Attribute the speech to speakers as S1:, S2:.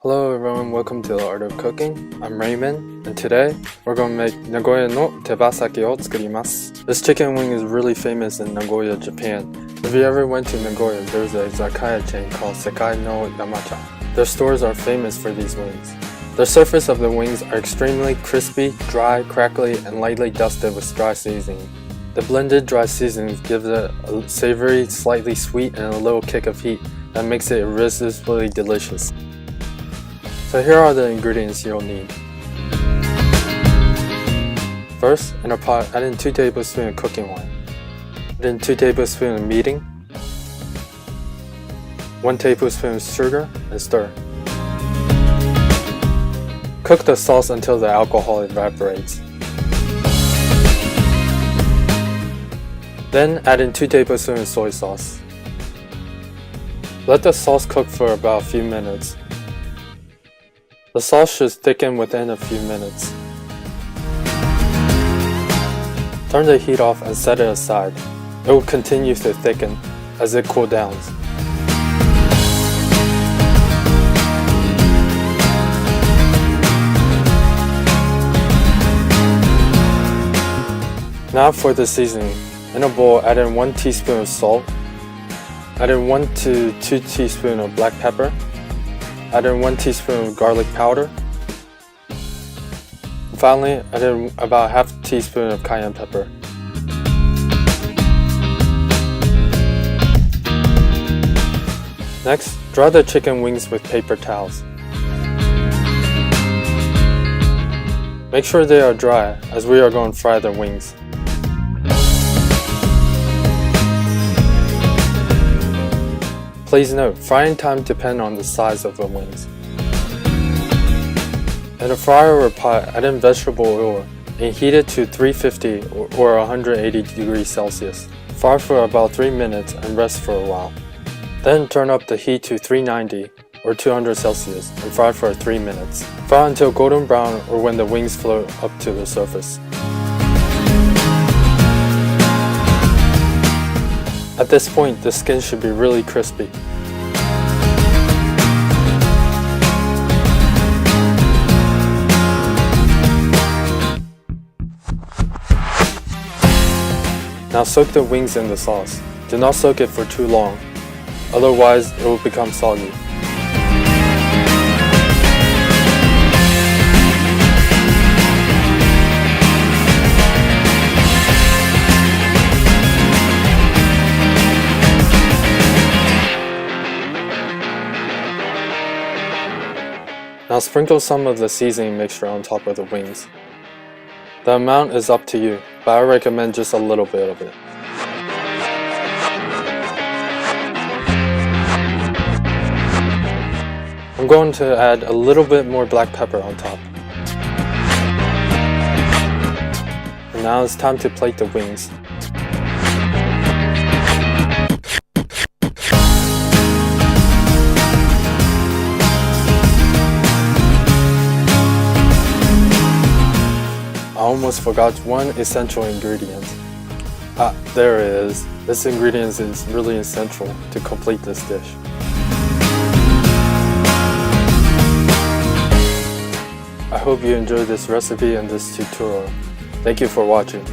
S1: Hello everyone, welcome to the Art of Cooking. I'm Raymond, and today we're going to make Nagoya no Tebasakiを作ります. This chicken wing is really famous in Nagoya, Japan. If you ever went to Nagoya, there's a izakaya chain called Sekai no Yamacha. Their stores are famous for these wings. The surface of the wings are extremely crispy, dry, crackly, and lightly dusted with dry seasoning. The blended dry seasoning gives it a savory, slightly sweet, and a little kick of heat that makes it irresistibly delicious. So here are the ingredients you'll need. First, in a pot, add in 2 tablespoons of cooking oil. Add in 2 tablespoons of meating, 1 tablespoon of sugar, and stir. Cook the sauce until the alcohol evaporates. Then add in 2 tablespoons of soy sauce. Let the sauce cook for about a few minutes. The sauce should thicken within a few minutes. Turn the heat off and set it aside. It will continue to thicken as it cools down. Now for the seasoning. In a bowl, add in 1 teaspoon of salt. Add in 1 to 2 teaspoons of black pepper. Add in 1 teaspoon of garlic powder. And finally, add in about half a teaspoon of cayenne pepper. Next, dry the chicken wings with paper towels. Make sure they are dry, as we are going to fry the wings. Please note, frying time depends on the size of the wings. In a fryer or pot, add in vegetable oil and heat it to 350 or 180 degrees Celsius. Fry for about 3 minutes and rest for a while. Then turn up the heat to 390 or 200 Celsius and fry for 3 minutes. Fry until golden brown or when the wings float up to the surface. At this point, the skin should be really crispy. Now soak the wings in the sauce. Do not soak it for too long, otherwise it will become soggy. Now sprinkle some of the seasoning mixture on top of the wings. The amount is up to you, but I recommend just a little bit of it. I'm going to add a little bit more black pepper on top. And now it's time to plate the wings. I almost forgot one essential ingredient. There it is. This ingredient is really essential to complete this dish. I hope you enjoyed this recipe and this tutorial. Thank you for watching.